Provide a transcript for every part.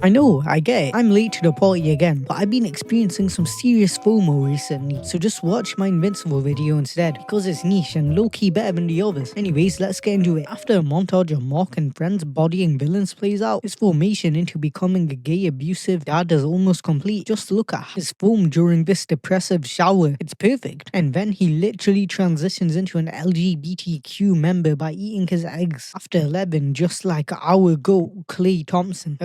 I know, I get it. I'm late to the party again, but I've been experiencing some serious FOMO recently, so just watch my Invincible video instead, because it's niche and low-key better than the others. Anyways, let's get into it. After a montage of Mark and friends bodying villains plays out, his formation into becoming a gay abusive dad is almost complete. Just look at his form during this depressive shower. It's perfect. And then he literally transitions into an LGBTQ member by eating his eggs after 11, just like our GOAT, Klay Thompson.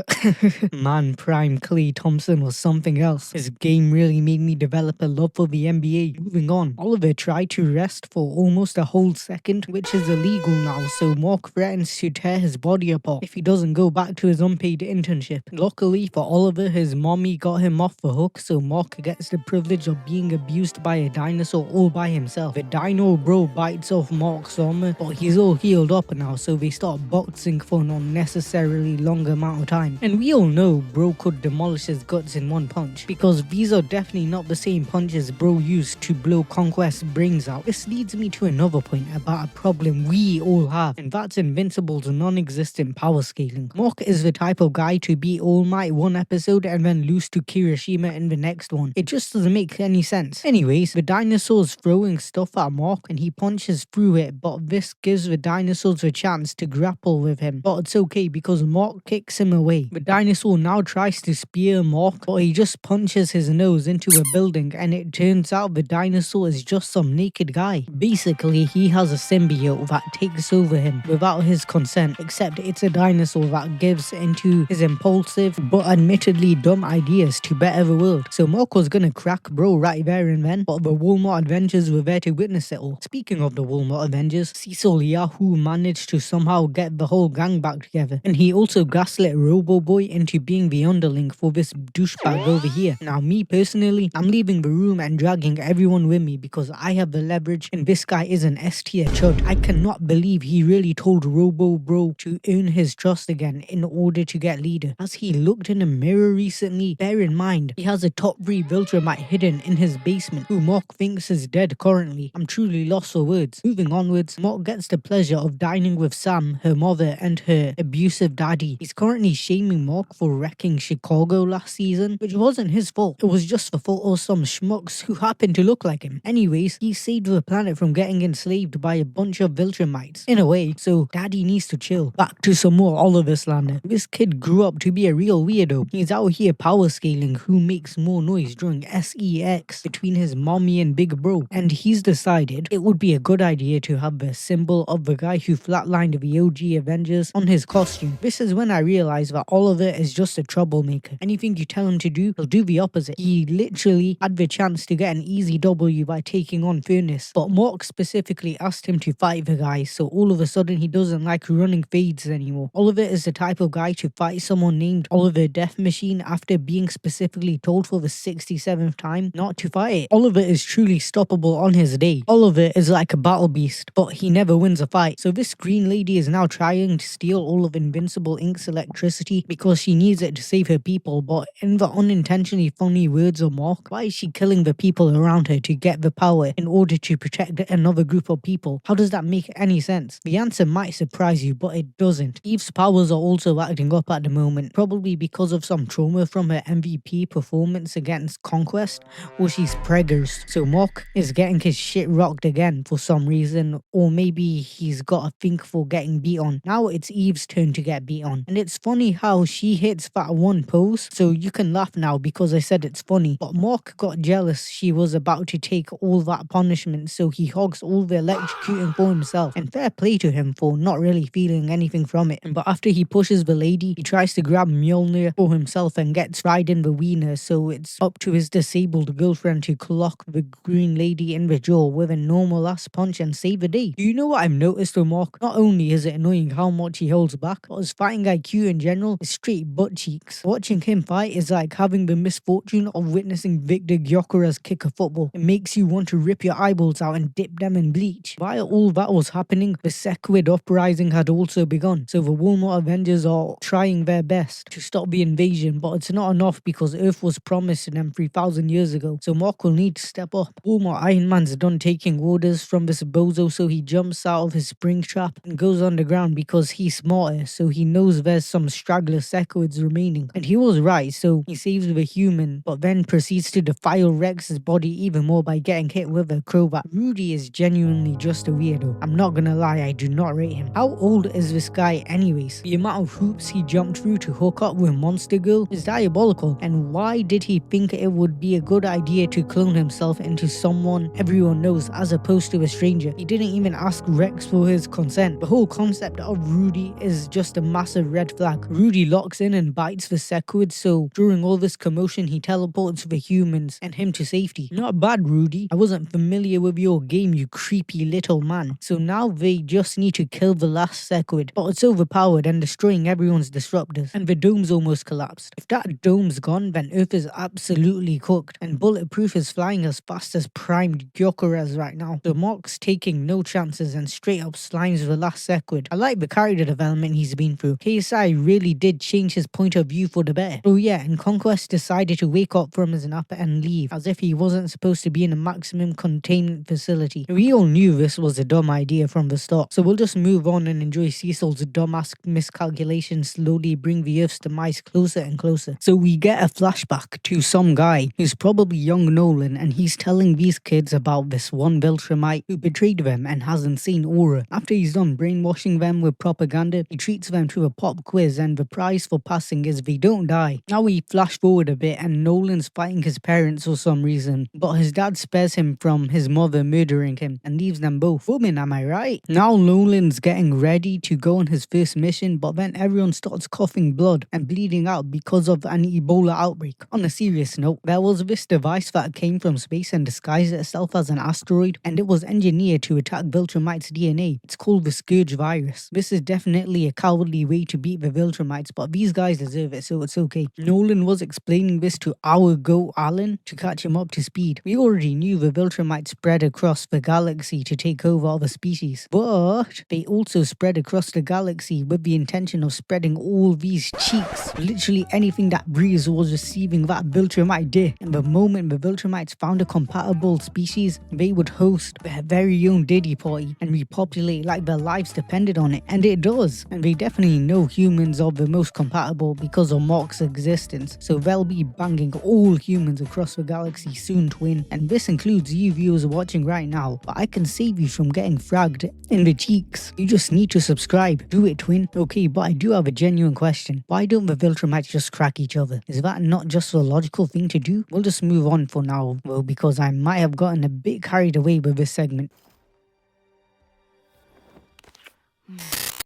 Man, prime Klay Thompson was something else. His game really made me develop a love for the NBA. Moving on, Oliver tried to rest for almost a whole second, which is illegal now, so Mark threatens to tear his body apart if he doesn't go back to his unpaid internship. Luckily for Oliver, his mommy got him off the hook, so Mark gets the privilege of being abused by a dinosaur all by himself. The dino bro bites off Mark's armor, but he's all healed up now, so they start boxing for an unnecessarily long amount of time. And we all know bro could demolish his guts in one punch, because these are definitely not the same punches bro used to blow Conquest's brains out. This leads me to another point about a problem we all have, and that's Invincible's non-existent power scaling. Mark is the type of guy to beat All Might one episode and then lose to Kirishima in the next one. It just doesn't make any sense. Anyways, the dinosaur's throwing stuff at Mark and he punches through it, but this gives the dinosaurs a chance to grapple with him. But it's okay because Mark kicks him away. The dinosaur now tries to spear Mark, but he just punches his nose into a building and it turns out the dinosaur is just some naked guy. Basically, he has a symbiote that takes over him without his consent, except it's a dinosaur that gives into his impulsive but admittedly dumb ideas to better the world. So Mark was gonna crack bro right there and then, but the Walmart Avengers were there to witness it all. Speaking of the Walmart Avengers, Cecil Yahoo managed to somehow get the whole gang back together, and he also gaslit Robo Boy into being the underling for this douchebag over here. Now me personally, I'm leaving the room and dragging everyone with me because I have the leverage and this guy is an S tier chud. I cannot believe he really told Robo Bro to earn his trust again in order to get leader. As he looked in a mirror recently, bear in mind, he has a top 3 Viltrumite hidden in his basement who Mark thinks is dead currently. I'm truly lost for words. Moving onwards, Mark gets the pleasure of dining with Sam, her mother, and her abusive daddy. He's currently shaming Mark for wrecking Chicago last season, which wasn't his fault. It was just the fault of some schmucks who happened to look like him. Anyways, he saved the planet from getting enslaved by a bunch of Viltrumites. In a way, so daddy needs to chill. Back to some more Oliver slander. This kid grew up to be a real weirdo. He's out here power scaling who makes more noise during SEX between his mommy and big bro, and he's decided it would be a good idea to have the symbol of the guy who flatlined the OG Avengers on his costume. This is when I realized that Oliver is just a troublemaker. Anything you tell him to do, he'll do the opposite. He literally had the chance to get an easy W by taking on Furnace, but Mark specifically asked him to fight the guy, so all of a sudden he doesn't like running fades anymore. Oliver is the type of guy to fight someone named Oliver Death Machine after being specifically told for the 67th time not to fight it. Oliver is truly stoppable on his day. Oliver is like a battle beast, but he never wins a fight. So this green lady is now trying to steal all of Invincible Inc.'s electricity because she needs it to save her people, but in the unintentionally funny words of Mark, why is she killing the people around her to get the power in order to protect another group of people? How does that make any sense? The answer might surprise you, but it doesn't. Eve's powers are also acting up at the moment, probably because of some trauma from her MVP performance against Conquest, or she's preggers. So Mark is getting his shit rocked again for some reason, or maybe he's got a thing for getting beat on. Now it's Eve's turn to get beat on, and it's funny how she hits that one pose, so you can laugh now because I said it's funny, but Mark got jealous she was about to take all that punishment, so he hogs all the electrocuting for himself, and fair play to him for not really feeling anything from it. But after he pushes the lady, he tries to grab Mjolnir for himself and gets right in the wiener, so it's up to his disabled girlfriend to clock the green lady in the jaw with a normal ass punch and save the day. Do you know what I've noticed with Mark? Not only is it annoying how much he holds back, but his fighting IQ in general is straight butt cheeks. Watching him fight is like having the misfortune of witnessing Victor Gyökeres kick a football. It makes you want to rip your eyeballs out and dip them in bleach. While all that was happening, the Sequid uprising had also begun, so the Walmart Avengers are trying their best to stop the invasion, but it's not enough because Earth was promised to them 3,000 years ago, so Mark will need to step up. Walmart Iron Man's done taking orders from this bozo, so he jumps out of his spring trap and goes underground because he's smarter, so he knows there's some straggler Sequid sequids remaining. And he was right, so he saves the human, but then proceeds to defile Rex's body even more by getting hit with a crowbar. Rudy is genuinely just a weirdo. I'm not gonna lie, I do not rate him. How old is this guy anyways? The amount of hoops he jumped through to hook up with Monster Girl is diabolical. And why did he think it would be a good idea to clone himself into someone everyone knows as opposed to a stranger? He didn't even ask Rex for his consent. The whole concept of Rudy is just a massive red flag. Rudy locks in and bites the sequid, so during all this commotion he teleports the humans and him to safety. Not bad, Rudy. I wasn't familiar with your game, you creepy little man. So now they just need to kill the last sequid, but it's overpowered and destroying everyone's disruptors, and the dome's almost collapsed. If that dome's gone, then Earth is absolutely cooked, and Bulletproof is flying as fast as primed Gyokura's right now. The Mock's taking no chances and straight up slimes the last sequid. I like the character development he's been through. KSI really did change his point of view for the better. Oh yeah, and Conquest decided to wake up from his nap and leave, as if he wasn't supposed to be in a maximum containment facility. We all knew this was a dumb idea from the start, so we'll just move on and enjoy Cecil's dumbass miscalculations slowly bring the Earth's demise closer and closer. So we get a flashback to some guy who's probably young Nolan, and he's telling these kids about this one Viltrumite who betrayed them and has insane aura. After he's done brainwashing them with propaganda, he treats them to a pop quiz, and the prize for passing is they don't die. Now we flash forward a bit and Nolan's fighting his parents for some reason, but his dad spares him from his mother murdering him and leaves them both. Woman, am I right? Now Nolan's getting ready to go on his first mission, but then everyone starts coughing blood and bleeding out because of an Ebola outbreak. On a serious note, there was this device that came from space and disguised itself as an asteroid, and it was engineered to attack Viltrumite's DNA. It's called the Scourge virus. This is definitely a cowardly way to beat the Viltrumites, but these guys deserve it, so it's okay. Nolan was explaining this to our goat Allen to catch him up to speed. We already knew the Viltrumites spread across the galaxy to take over other species, but they also spread across the galaxy with the intention of spreading all these cheeks. Literally anything that breathes was receiving that Viltrumite day, and the moment the Viltrumites found a compatible species, they would host their very own Diddy party and repopulate like their lives depended on it, and it does. And they definitely know humans are the most compatible because of Mock's existence, so they'll be banging all humans across the galaxy soon, twin, and this includes you viewers watching right now. But I can save you from getting fragged in the cheeks. You just need to subscribe. Do it, twin. Okay, but I do have a genuine question. Why don't the Viltrumites just crack each other? Is that not just the logical thing to do? We'll just move on for now, well, because I might have gotten a bit carried away with this segment.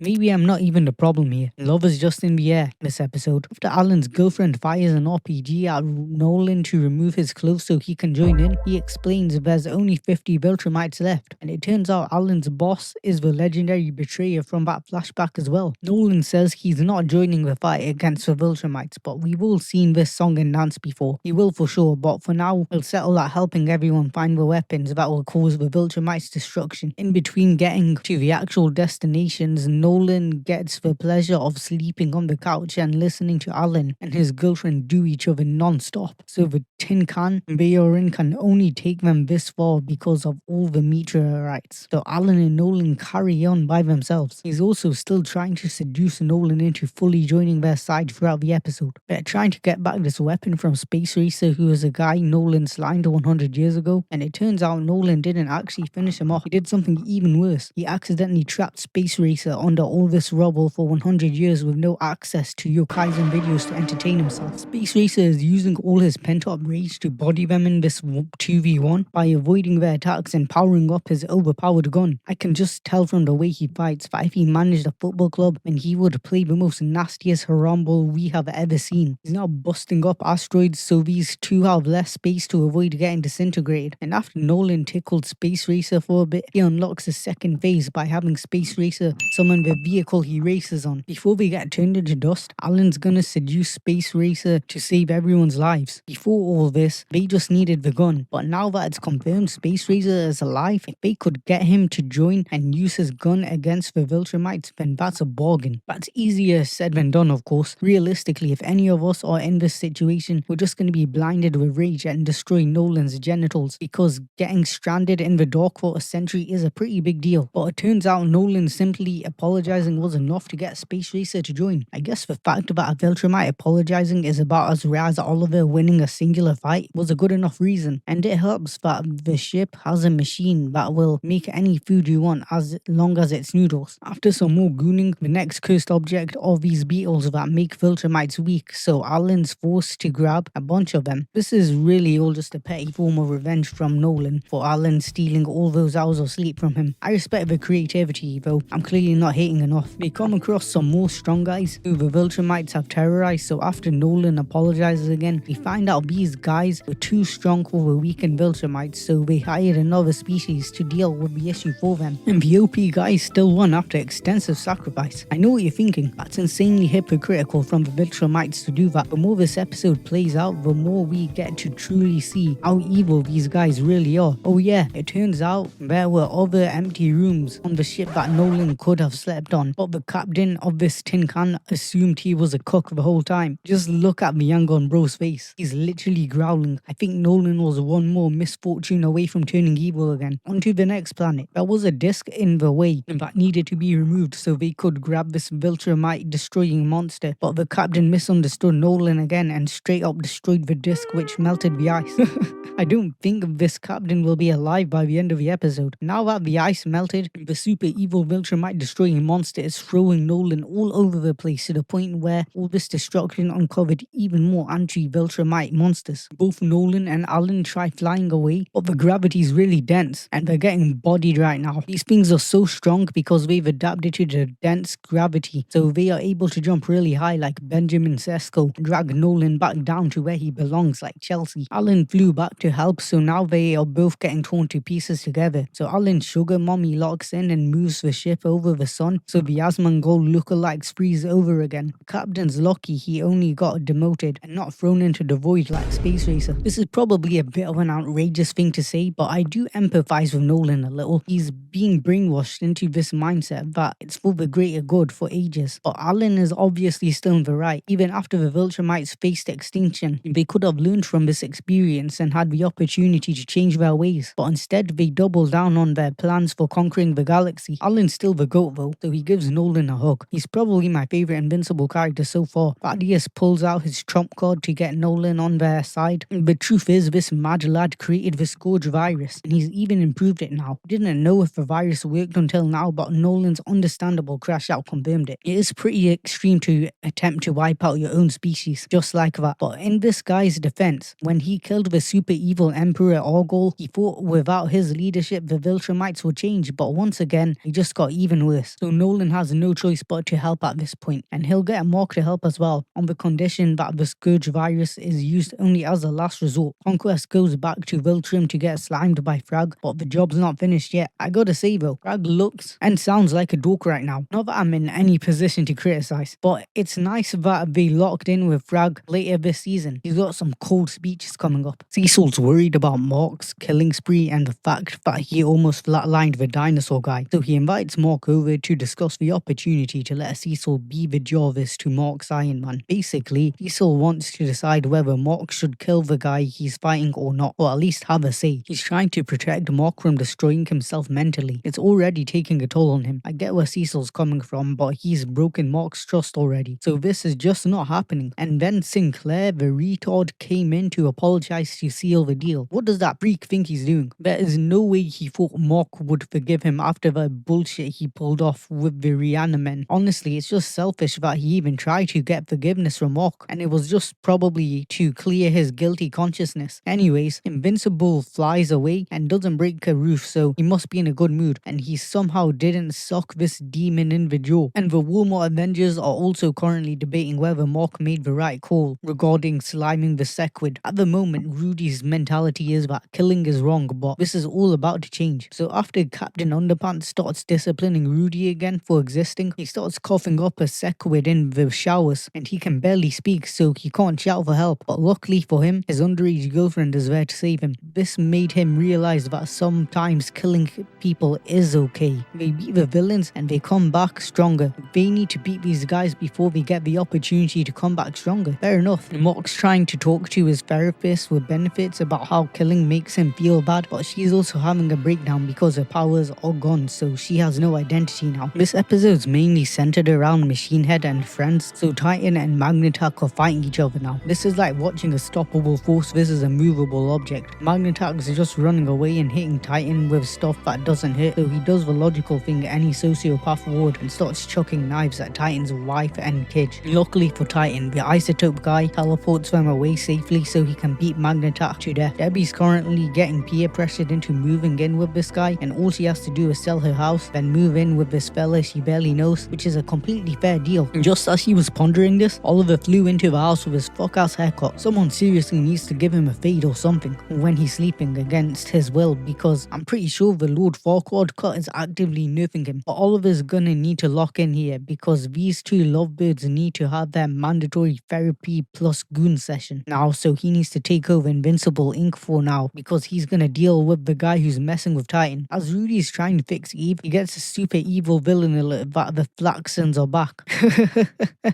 Maybe I'm not even the problem here. Love is just in the air this episode. After Alan's girlfriend fires an RPG at Nolan to remove his clothes so he can join in, he explains there's only 50 Viltrumites left, and it turns out Alan's boss is the legendary betrayer from that flashback as well. Nolan says he's not joining the fight against the Viltrumites, but we've all seen this song and dance before. He will for sure, but for now, we'll settle at helping everyone find the weapons that will cause the Viltrumites' destruction. In between getting to the actual destinations, Nolan gets the pleasure of sleeping on the couch and listening to Alan and his girlfriend do each other non-stop. So the tin can they are in can only take them this far because of all the meteorites. So Alan and Nolan carry on by themselves. He's also still trying to seduce Nolan into fully joining their side throughout the episode. They're trying to get back this weapon from Space Racer, who is a guy Nolan slimed 100 years ago, and it turns out Nolan didn't actually finish him off. He did something even worse. He accidentally trapped Space Racer under all this rubble for 100 years with no access to Yokaizen videos to entertain himself. Space Racer is using all his pent-up rage to body them in this 2v1 by avoiding their attacks and powering up his overpowered gun. I can just tell from the way he fights that if he managed a football club, then he would play the most nastiest haram ball we have ever seen. He's now busting up asteroids so these two have less space to avoid getting disintegrated. And after Nolan tickled Space Racer for a bit, he unlocks his second phase by having Space Racer summon the vehicle he races on. Before they get turned into dust, Alan's gonna seduce Space Racer to save everyone's lives. Before all this, they just needed the gun, but now that it's confirmed Space Racer is alive, if they could get him to join and use his gun against the Viltrumites, then that's a bargain. That's easier said than done, of course. Realistically, if any of us are in this situation, we're just gonna be blinded with rage and destroy Nolan's genitals, because getting stranded in the dark for a century is a pretty big deal. But it turns out Nolan simply apologized apologizing was enough to get Space Racer to join. I guess the fact that a Viltrumite apologizing is about as rare as Oliver winning a singular fight was a good enough reason, and it helps that the ship has a machine that will make any food you want as long as it's noodles. After some more gooning, the next cursed object are these beetles that make Viltrumites weak, so Alan's forced to grab a bunch of them. This is really all just a petty form of revenge from Nolan for Alan stealing all those hours of sleep from him. I respect the creativity though, I'm clearly not hating enough. They come across some more strong guys who the Viltrumites have terrorized, so after Nolan apologizes again, we find out these guys were too strong for the weakened Viltrumites, so they hired another species to deal with the issue for them. And the OP guys still won after extensive sacrifice. I know what you're thinking, that's insanely hypocritical from the Viltrumites to do that. The more this episode plays out, the more we get to truly see how evil these guys really are. Oh yeah, it turns out there were other empty rooms on the ship that Nolan could have slept on, but the captain of this tin can assumed he was a cook the whole time. Just look at the Yangon bro's face. He's literally growling. I think Nolan was one more misfortune away from turning evil again. Onto the next planet. There was a disc in the way that needed to be removed so they could grab this Viltrumite destroying monster, but the captain misunderstood Nolan again and straight up destroyed the disc, which melted the ice. I don't think this captain will be alive by the end of the episode. Now that the ice melted, the super evil Viltrumite destroying monster is throwing Nolan all over the place to the point where all this destruction uncovered even more anti-Viltrumite monsters. Both Nolan and Allen try flying away, but the gravity is really dense and they're getting bodied right now. These things are so strong because they've adapted to the dense gravity, so they are able to jump really high like Benjamin Sesko and drag Nolan back down to where he belongs like Chelsea. Allen flew back to help, so now they are both getting torn to pieces together. So Allen's sugar mommy locks in and moves the ship over the sun, so the Asmongold lookalikes freeze over again. Captain's lucky he only got demoted and not thrown into the void like Space Racer. This is probably a bit of an outrageous thing to say, but I do empathize with Nolan a little. He's being brainwashed into this mindset that it's for the greater good for ages. But Allen is obviously still in the right. Even after the Viltrumites faced extinction, they could have learned from this experience and had the opportunity to change their ways. But instead, they doubled down on their plans for conquering the galaxy. Allen's still the GOAT though, so he gives Nolan a hug. He's probably my favorite Invincible character so far. Thaddeus pulls out his trump card to get Nolan on their side. The truth is, this mad lad created the Scourge virus, and he's even improved it now. Didn't know if the virus worked until now, but Nolan's understandable crash out confirmed it. It is pretty extreme to attempt to wipe out your own species just like that. But in this guy's defense, when he killed the super evil Emperor Orgol, he thought without his leadership the Viltrumites would change, but once again, he just got even worse. So Nolan has no choice but to help at this point, and he'll get a Mark to help as well, on the condition that the Scourge virus is used only as a last resort. Conquest goes back to Viltrum to get slimed by Thragg, but the job's not finished yet. I gotta say though, Thragg looks and sounds like a dork right now. Not that I'm in any position to criticize, but it's nice that they locked in with Thragg later this season. He's got some cold speeches coming up. Cecil's worried about Mark's killing spree and the fact that he almost flatlined the dinosaur guy, so he invites Mark over to discuss the opportunity to let Cecil be the Jarvis to Mark's Iron Man. Basically, Cecil wants to decide whether Mark should kill the guy he's fighting or not, or at least have a say. He's trying to protect Mark from destroying himself mentally. It's already taking a toll on him. I get where Cecil's coming from, but he's broken Mark's trust already, so this is just not happening. And then Sinclair, the retard, came in to apologize to seal the deal. What does that freak think he's doing? There is no way he thought Mark would forgive him after the bullshit he pulled off with the Reanimen. Honestly, it's just selfish that he even tried to get forgiveness from Mark, and it was just probably to clear his guilty consciousness. Anyways, Invincible flies away and doesn't break a roof, so he must be in a good mood, and he somehow didn't suck this demon in the jaw. And the Walmart Avengers are also currently debating whether Mark made the right call regarding sliming the Sequid. At the moment, Rudy's mentality is that killing is wrong, but this is all about to change. So after Captain Underpants starts disciplining Rudy again for existing, he starts coughing up a Sequid in the showers, and he can barely speak, so he can't shout for help. But luckily for him, his underage girlfriend is there to save him. This made him realize that sometimes killing people is okay. They beat the villains and they come back stronger. They need to beat these guys before they get the opportunity to come back stronger. Fair enough. Mark's trying to talk to his therapist with benefits about how killing makes him feel bad, but she's also having a breakdown because her powers are gone, so she has no identity now. now. This episode's mainly centered around Machine Head and friends, so Titan and Magnetak are fighting each other now. This is like watching a stoppable force versus a movable object. Magnetak is just running away and hitting Titan with stuff that doesn't hit, so he does the logical thing any sociopath would and starts chucking knives at Titan's wife and kid. Luckily for Titan, the isotope guy teleports them away safely so he can beat Magnetak to death. Debbie's currently getting peer pressured into moving in with this guy, and all she has to do is sell her house, then move in with this fella she barely knows, which is a completely fair deal. And just as he was pondering this, Oliver flew into the house with his fuck-ass haircut. Someone seriously needs to give him a fade or something when he's sleeping against his will, because I'm pretty sure the Lord Farquaad cut is actively nerfing him. But Oliver's gonna need to lock in here because these two lovebirds need to have their mandatory therapy plus goon session now, so he needs to take over Invincible Inc. for now because he's gonna deal with the guy who's messing with Titan. As Rudy's trying to fix Eve, he gets a super evil villain alert that the Flaxans are back.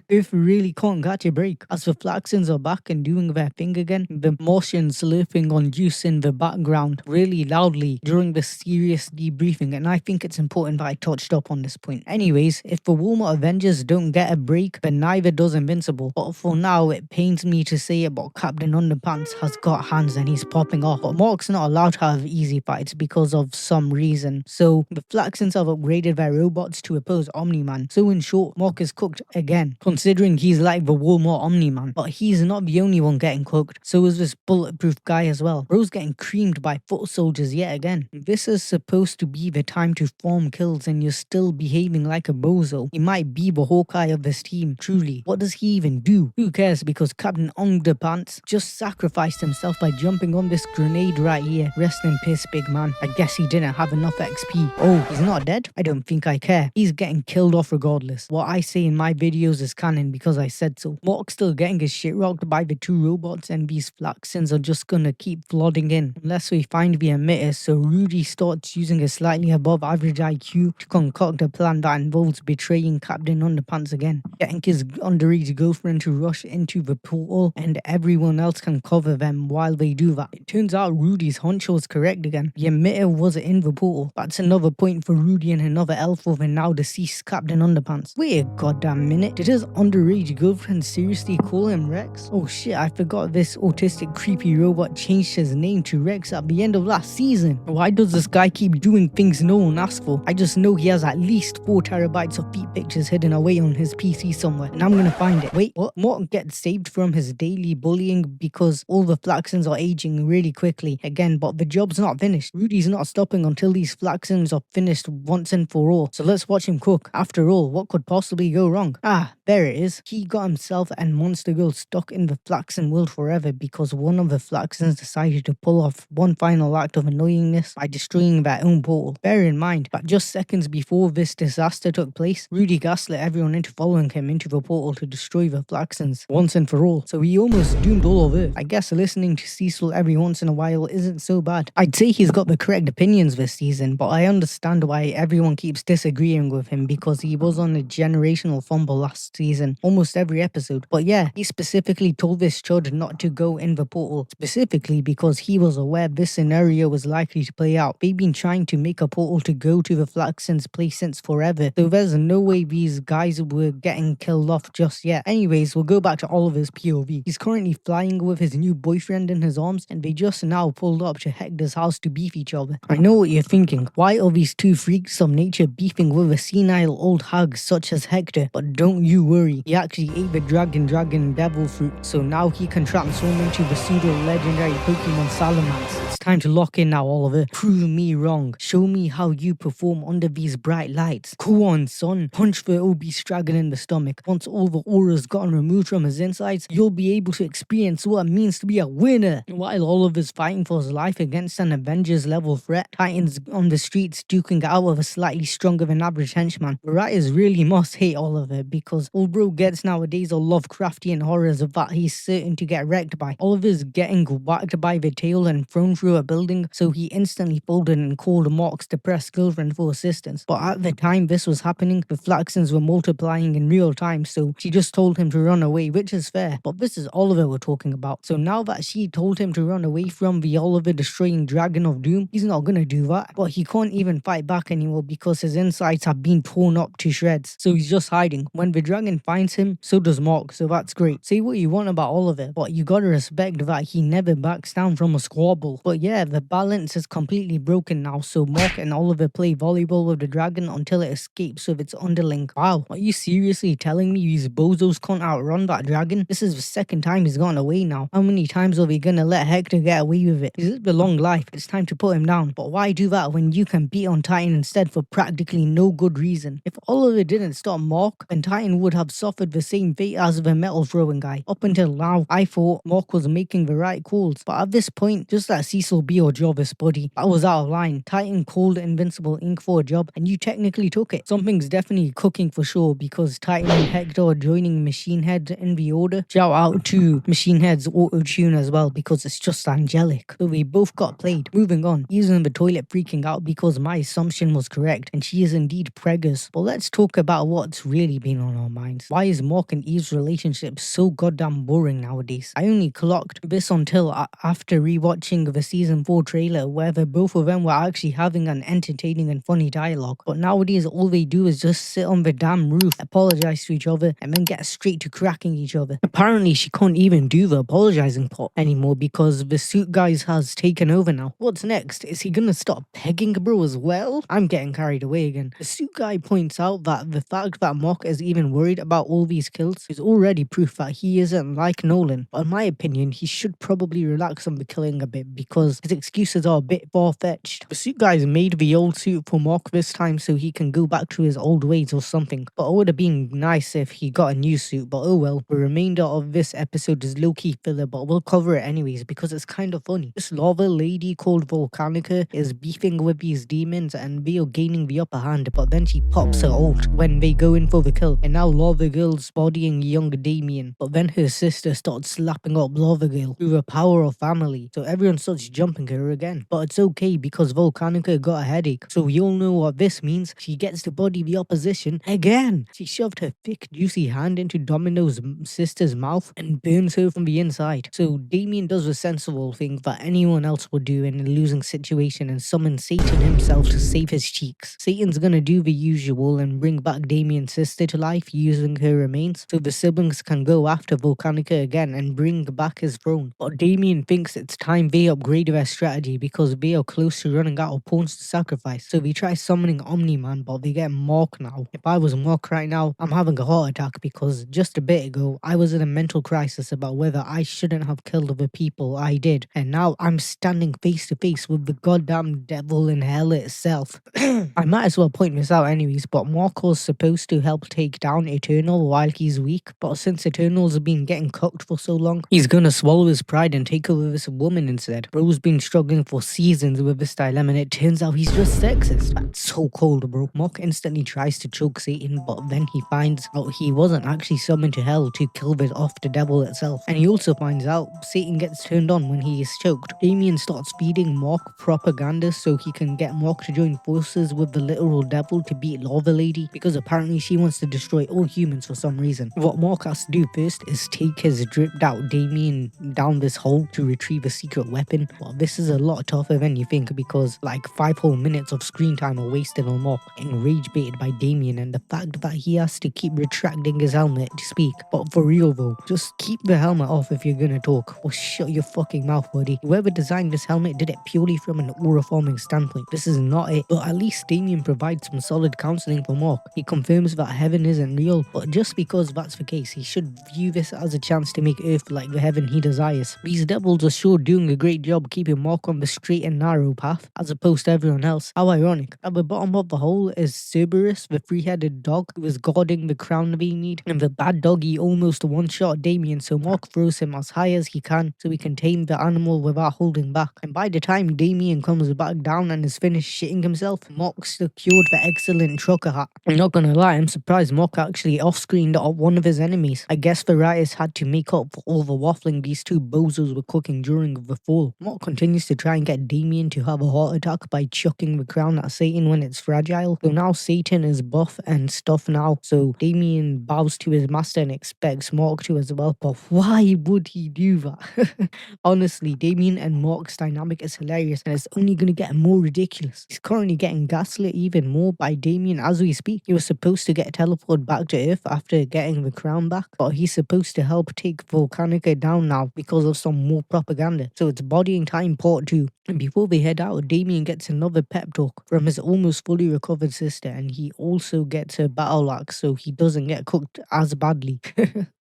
If really can't catch a break. As the Flaxans are back and doing their thing again, the Martians slurping on juice in the background really loudly during the serious debriefing, and I think it's important that I touched up on this point. Anyways, if the Walmart Avengers don't get a break, then neither does Invincible. But for now, it pains me to say it, but Captain Underpants has got hands and he's popping off. But Mark's not allowed to have easy fights because of some reason. So the Flaxans have upgraded their robots to oppose Omni-Man. So in short, Mark is cooked again, considering he's like the Walmart Omni-Man. But he's not the only one getting cooked. So is this bulletproof guy as well. Bro's getting creamed by foot soldiers yet again. This is supposed to be the time to farm kills and you're still behaving like a bozo. He might be the Hawkeye of this team, truly. What does he even do? Who cares, because Captain Underpants just sacrificed himself by jumping on this grenade right here. Rest in peace, big man. I guess he didn't have enough XP. Oh, he's not dead? I don't think I care. He's getting killed off regardless. What I say in my videos is canon because I said so. Mark's still getting his shit rocked by the two robots, and these Flaxans are just gonna keep flooding in unless we find the emitters, so Rudy starts using a slightly above average IQ to concoct a plan that involves betraying Captain Underpants again, getting his underage girlfriend to rush into the portal, and everyone else can cover them while they do that. It turns out Rudy's hunch was correct again. The emitter was in the portal. That's another point for Rudy and another elf of a now deceased Captain Underpants. Wait a goddamn minute, did his underage girlfriend seriously call him Rex? Oh shit, I forgot this autistic creepy robot changed his name to Rex at the end of last season. Why does this guy keep doing things no one asked for? I just know he has at least 4 terabytes of feet pictures hidden away on his PC somewhere, and I'm gonna find it. Wait, what? Mark gets saved from his daily bullying because all the Flaxans are aging really quickly again, but the job's not finished. Rudy's not stopping until these Flaxans are finished once and for all, so let's watch him cook. After all, what could possibly go wrong? Ah, there it is. He got himself and Monster Girl stuck in the Flaxan world forever because one of the Flaxans decided to pull off one final act of annoyingness by destroying their own portal. Bear in mind that just seconds before this disaster took place, Rudy gaslit everyone into following him into the portal to destroy the Flaxans once and for all, so he almost doomed all of Earth. I guess listening to Cecil every once in a while isn't so bad. I'd say he's got the correct opinions this season, but I understand why everyone keeps disagreeing with him because he was on a generational fumble last season, almost every episode. But yeah, he specifically told this chud not to go in the portal, specifically because he was aware this scenario was likely to play out. They've been trying to make a portal to go to the Flaxans' place since forever, so there's no way these guys were getting killed off just yet. Anyways, we'll go back to Oliver's POV. He's currently flying with his new boyfriend in his arms, and they just now pulled up to Hector's house to beef each other. I know what you're thinking. Why are these two freaks of nature beefing with a senile old hag such as Hector? But don't you worry, he actually ate the dragon devil fruit, so now he can transform into the pseudo-legendary Pokemon Salamence. It's time to lock in now, Oliver. Prove me wrong. Show me how you perform under these bright lights. Go on, son. Punch the obese dragon in the stomach. Once all the aura's gotten removed from his insides, you'll be able to experience what it means to be a winner. While Oliver's fighting for his life against an Avengers level threat, Titan's on the streets duking it out with a slightly stronger than average henchman. The writers really must hate Oliver because all bro gets nowadays are Lovecraftian horrors of that he's certain to get wrecked by. Oliver's getting whacked by the tail and thrown through a building, so he instantly folded and called Mark's depressed girlfriend for assistance. But at the time this was happening, the Flaxans were multiplying in real time, so she just told him to run away, which is fair. But this is Oliver we're talking about. So now that she told him to run away from the Oliver destroying Dragon of Doom, he's not gonna do that. But he can't even fight back anymore because his insides insides have been torn up to shreds. So he's just hiding. When the dragon finds him, so does Mark, so that's great. Say what you want about all of it, but you gotta respect that he never backs down from a squabble. But yeah, the balance is completely broken now, so Mark and Oliver play volleyball with the dragon until it escapes with its underling. Wow, are you seriously telling me these bozos can't outrun that dragon? This is the second time he's gone away now. How many times are we gonna let Hector get away with it? He's lived a long life, it's time to put him down. But why do that when you can beat on Titan instead for practically no good reason? If Oliver didn't stop Mark, then Titan would have suffered the same fate as the metal throwing guy. Up until now, I thought Mark was making the right calls, but at this point, just let Cecil be your Jarvis buddy. That was out of line. Titan called Invincible Inc. for a job, and you technically took it. Something's definitely cooking for sure, because Titan and Hector are joining Machine Head in the order. Shout out to Machine Head's auto-tune as well, because it's just angelic. So we both got played. Moving on, he's in the toilet freaking out because my assumption was correct, and she is indeed preggers. But let's talk about what's really been on our minds. Why is Mark and Eve's relationship so goddamn boring nowadays? I only clocked this until after rewatching the season 4 trailer, where the both of them were actually having an entertaining and funny dialogue. But nowadays, all they do is just sit on the damn roof, apologize to each other, and then get straight to cracking each other. Apparently, she can't even do the apologizing part anymore because the suit guys has taken over now. What's next? Is he gonna stop pegging bro as well? I'm getting carried away again. The suit guy points out that the fact that Mark is even worried about all these kills is already proof that he isn't like Nolan. But in my opinion, he should probably relax on the killing a bit because his excuses are a bit far-fetched. The suit guys made the old suit for Mark this time so he can go back to his old ways or something. But it would have been nice if he got a new suit, but oh well. The remainder of this episode is low-key filler, but we'll cover it anyways because it's kind of funny. This lava lady called Volcanica is beefing with these demons and they are gaining the upper hand, but then she pops her ult when they go in for the kill, and now Lava Girl's bodying young Damien, but then her sister starts slapping up Lava Girl through the power of family, so everyone starts jumping her again. But it's okay because Volcanica got a headache, so we all know what this means. She gets to body the opposition again. She shoved her thick juicy hand into Domino's sister's mouth and burns her from the inside. So Damien does the sensible thing that anyone else would do in a losing situation and summons Satan himself to save his cheeks. Satan's gonna do the usual and bring back Damien's sister to life using her remains so the siblings can go after Volcanica again and bring back his throne. But Damien thinks it's time they upgrade their strategy because they are close to running out of pawns to sacrifice. So they try summoning Omni Man, but they get Mark now. If I was Mark right now, I'm having a heart attack because just a bit ago I was in a mental crisis about whether I shouldn't have killed the people I did, and now I'm standing face to face with the goddamn devil in hell itself. I might as well point this out anyways, but Mark was supposed to help take down Eternal while he's weak, but since Eternal's been getting cooked for so long, he's gonna swallow his pride and take over this woman instead. Bro's been struggling for seasons with this dilemma and it turns out he's just sexist. That's so cold, bro. Mark instantly tries to choke Satan, but then he finds out he wasn't actually summoned to hell to kill off the devil itself. And he also finds out Satan gets turned on when he is choked. Damien starts feeding Mark propaganda so he can get Mark to join forces with the literal devil to beat Lava Lady, because apparently she wants to destroy all humans for some reason. What Mark has to do first is take his dripped out Damien down this hole to retrieve a secret weapon. Well, this is a lot tougher than you think because like 5 whole minutes of screen time are wasted on Mark, getting rage baited by Damien and the fact that he has to keep retracting his helmet to speak. But for real though, just keep the helmet off if you're gonna talk, or shut your fucking mouth, buddy. Whoever designed this helmet did it purely from an aura forming standpoint. This is not it. But at least Damien provides some solid counseling for Mark. He confirms that heaven isn't real, but just because that's the case, he should view this as a chance to make Earth like the heaven he desires. These devils are sure doing a great job keeping Mark on the straight and narrow path, as opposed to everyone else. How ironic. At the bottom of the hole is Cerberus, the 3-headed dog who is guarding the crown they need, and the bad doggy almost one-shot Damien, so Mark throws him as high as he can so he can tame the animal without holding back. And by the time Damien comes back down and is finished shitting himself, Mark's secured the excellent trucker hat. I'm not gonna lie, I'm surprised Mark actually off-screened one of his enemies. I guess the writers had to make up for all the waffling these two bozos were cooking during the fall. Mark continues to try and get Damien to have a heart attack by chucking the crown at Satan when it's fragile. So now Satan is buff and stuff now, so Damien bows to his master and expects Mark to as well, but why would he do that? Honestly, Damien and Mark's dynamic is hilarious and it's only gonna get more ridiculous. He's currently getting gaslit even taken more by Damien as we speak. He was supposed to get teleported back to Earth after getting the crown back, but he's supposed to help take Volcanica down now because of some more propaganda. So it's bodying time part 2. And before they head out, Damien gets another pep talk from his almost fully recovered sister, and he also gets a battle axe so he doesn't get cooked as badly.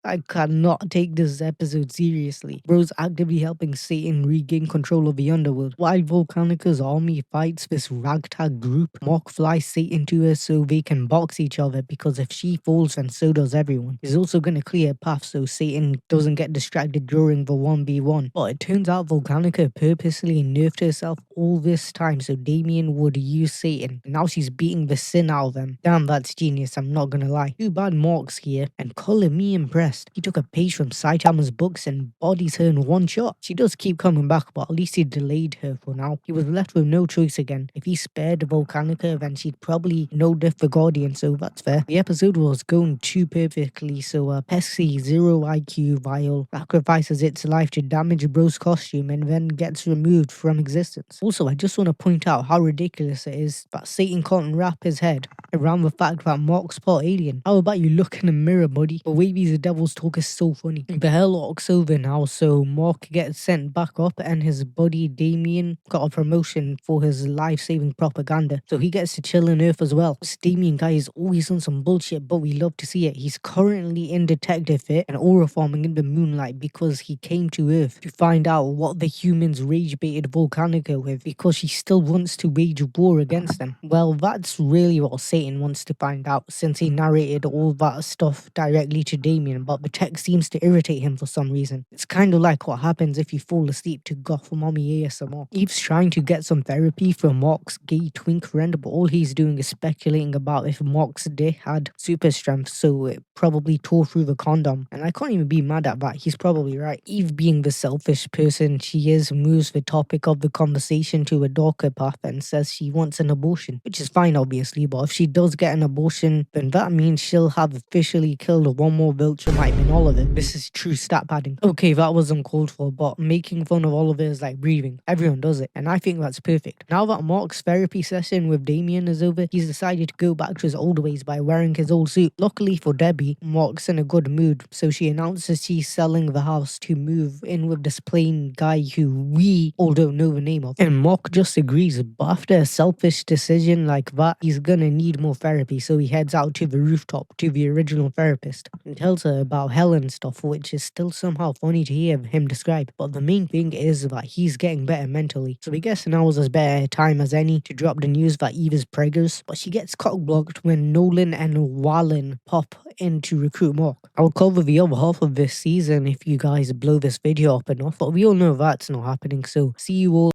I cannot take this episode seriously. Bro's actively helping Satan regain control of the underworld. While Volcanica's army fights this ragtag group, Mock flies Satan to her so they can box each other, because if she falls then so does everyone. He's also going to clear a path so Satan doesn't get distracted during the 1v1. But it turns out Volcanica purposely nerfed herself all this time so Damien would use Satan. Now she's beating the sin out of them. Damn, that's genius, I'm not gonna lie. Too bad Mock's here, and color me impressed. He took a page from Saitama's books and bodies her in one shot. She does keep coming back, but at least he delayed her for now. He was left with no choice again. If he spared Volcanica, then she'd probably no death the Guardian, so that's fair. The episode was going too perfectly, so Pesky 0 IQ Vial sacrifices its life to damage Bro's costume and then gets removed from existence. Also, I just want to point out how ridiculous it is that Satan can't wrap his head around the fact that Mark's part alien. How about you look in the mirror, buddy? The way these devils talk is so funny. The hell locks over now, so Mark gets sent back up and his buddy Damien got a promotion for his life-saving propaganda, so he gets to chill on Earth as well. This Damien guy is always on some bullshit, but we love to see it. He's currently in Detective Fit and aura farming in the moonlight because he came to Earth to find out what the humans rage baited Volcanica with, because she still wants to wage war against them. Well, that's really what Satan wants to find out, since he narrated all that stuff directly to Damien, but the text seems to irritate him for some reason. It's kind of like what happens if you fall asleep to Goth Mommy ASMR. Eve's trying to get some therapy from Mark's gay twink friend, but all he's doing is speculating about if Mark's dick had super strength, so it probably tore through the condom. And I can't even be mad at that, he's probably right. Eve, being the selfish person she is, moves the topic of the conversation to a darker path and says she wants an abortion, which is fine obviously, but if she does get an abortion, then that means she'll have officially killed one more Viltrumite than Oliver. This is true stat padding. Okay, that was uncalled for, but making fun of Oliver is like breathing. Everyone does it, and I think that's perfect. Now that Mark's therapy session with Damien is over, he's decided to go back to his old ways by wearing his old suit. Luckily for Debbie, Mark's in a good mood, so she announces she's selling the house to move in with this plain guy who we all don't know the name of. And Mark just agrees, but after a selfish decision like that, he's gonna need more therapy, so he heads out to the rooftop to the original therapist and tells her about hell and stuff, which is still somehow funny to hear him describe. But the main thing is that he's getting better mentally, so we guess now is as better time as any to drop the news that Eve is preggers, but she gets cock-blocked when Nolan and Allen pop in to recruit Mark. I'll cover the other half of this season if you guys blow this video up enough, but we all know that's not happening, so see you all